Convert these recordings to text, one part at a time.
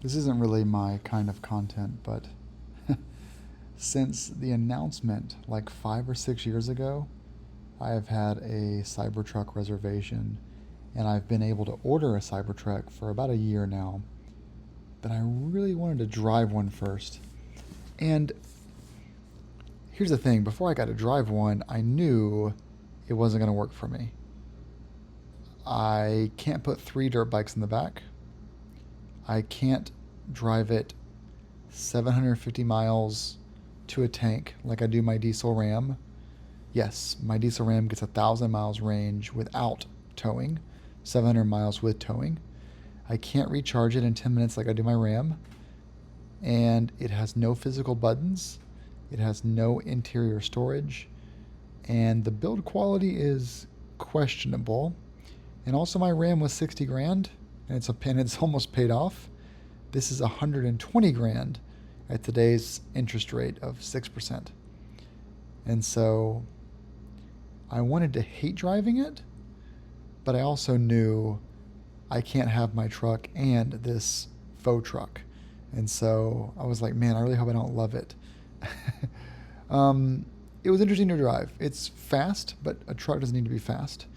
This isn't really my kind of content, but since the announcement like 5 or 6 years ago, I have had a Cybertruck reservation and I've been able to order a Cybertruck for about a year now. But I really wanted to drive one first. And here's the thing, before I got to drive one, I knew it wasn't going to work for me. I can't put 3 dirt bikes in the back. I can't drive it 750 miles to a tank like I do my diesel Ram. Yes, my diesel Ram gets 1,000 miles range without towing, 700 miles with towing. I can't recharge it in 10 minutes like I do my Ram. And it has no physical buttons. It has no interior storage. And the build quality is questionable. And also my Ram was 60 grand and it's almost paid off. This is 120 grand at today's interest rate of 6%. And so I wanted to hate driving it, but I also knew I can't have my truck and this faux truck. And so I was like, man, I really hope I don't love it. It was interesting to drive. It's fast, but a truck doesn't need to be fast.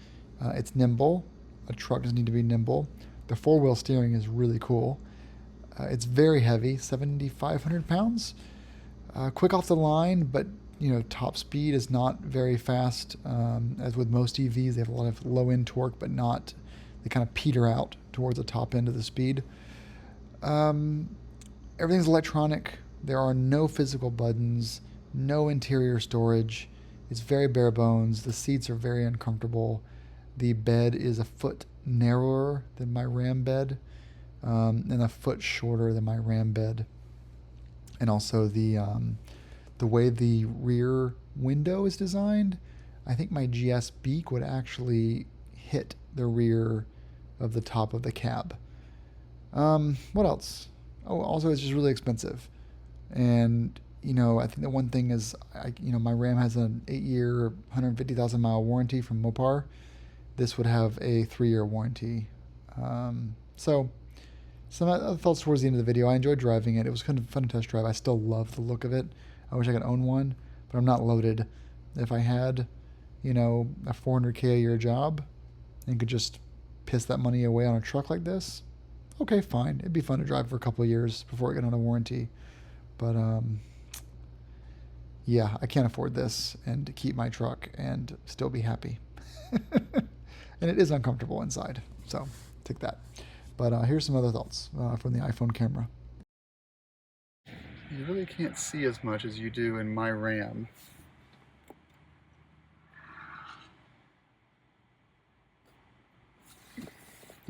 It's nimble. A truck doesn't need to be nimble. The four-wheel steering is really cool. It's very heavy, 7,500 pounds. Quick off the line, but top speed is not very fast. As with most EVs, they have a lot of low-end torque, but not. They kind of peter out towards the top end of the speed. Everything's electronic. There are no physical buttons, no interior storage. It's very bare bones. The seats are very uncomfortable. The bed is a foot narrower than my Ram bed, and a foot shorter than my Ram bed. And also the way the rear window is designed, I think my GS beak would actually hit the rear of the top of the cab. What else? Oh, also it's just really expensive. And I think the one thing is, my Ram has an 8-year, 150,000 mile warranty from Mopar. This would have a 3-year warranty. So some other thoughts towards the end of the video. I enjoyed driving it. It was kind of fun to test drive. I still love the look of it. I wish I could own one, but I'm not loaded. If I had, a $400K a year job and could just piss that money away on a truck like this, okay, fine. It'd be fun to drive for a couple of years before it got on a warranty. But yeah, I can't afford this and to keep my truck and still be happy. And it is uncomfortable inside, so take that. But here's some other thoughts from the iPhone camera. You really can't see as much as you do in my Ram.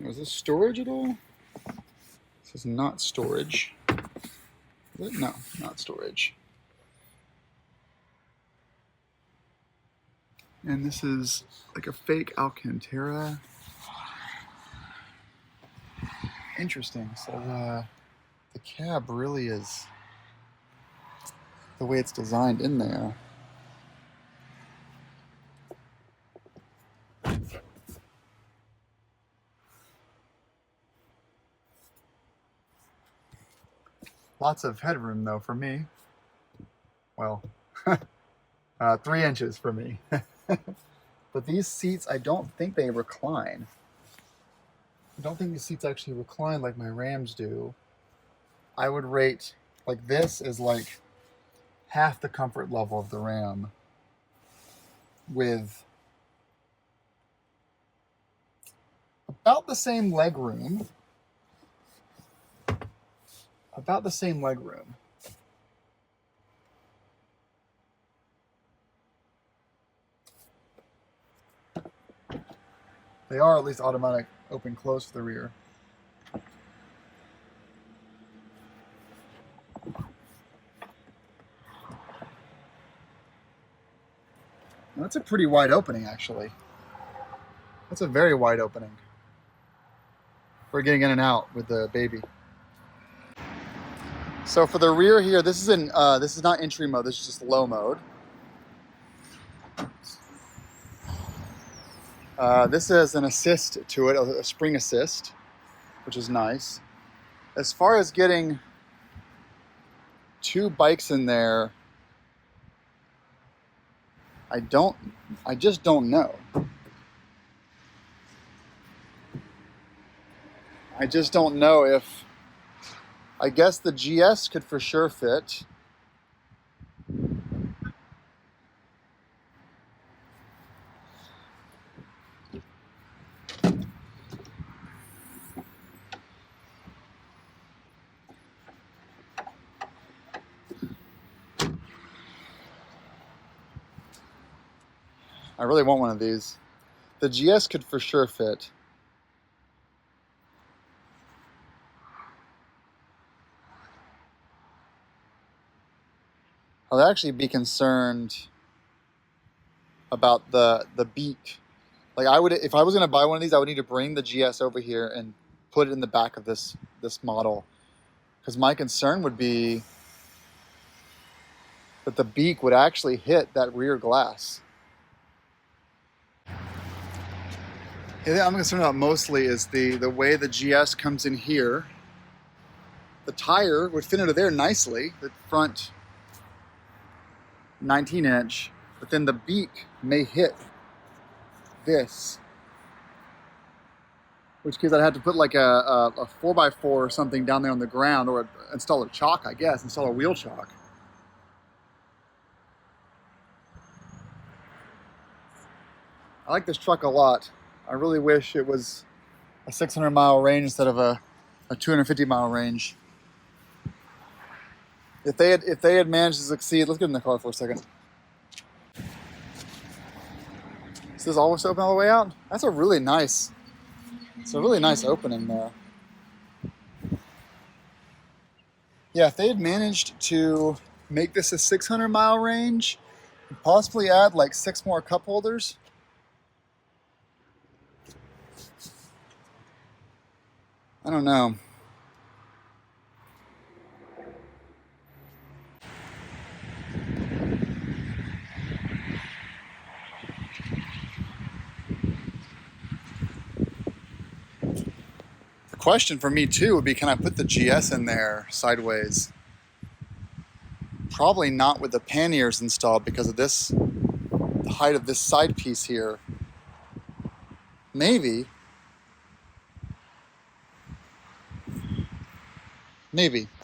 Was this storage at all? This is not storage. Is it? No, not storage. And this is like a fake Alcantara. Interesting. So the cab really is the way it's designed in there. Lots of headroom though for me. Well, 3 inches for me. But these seats, I don't think they recline. I don't think these seats actually recline like my Rams do. I would rate like this is like half the comfort level of the Ram, with about the same leg room. About the same leg room. They are at least automatic open close to the rear. That's a pretty wide opening, actually. That's a very wide opening for getting in and out with the baby. So for the rear here, this is not entry mode. This is just low mode. This has an assist to it, a spring assist, which is nice. As far as getting 2 bikes in there, I just don't know. I just don't know if, I guess the GS could for sure fit. I really want one of these. The GS could for sure fit. I would actually be concerned about the beak. Like I would, if I was going to buy one of these, I would need to bring the GS over here and put it in the back of this model, because my concern would be that the beak would actually hit that rear glass. The thing I'm concerned about mostly is the way the GS comes in here. The tire would fit into there nicely, the front 19-inch, but then the beak may hit this, which case I'd have to put like a 4x4 or something down there on the ground, or install a chock, I guess, install a wheel chock. I like this truck a lot. I really wish it was a 600-mile range instead of a 250-mile range. If they had managed to succeed, let's get in the car for a second. Is this always open all the way out? That's a really nice, it's a really nice opening there. Yeah, if they had managed to make this a 600-mile range, and possibly add like 6 more cup holders. I don't know. The question for me too would be, can I put the GS in there sideways? Probably not with the panniers installed because of this, the height of this side piece here. Maybe. Maybe.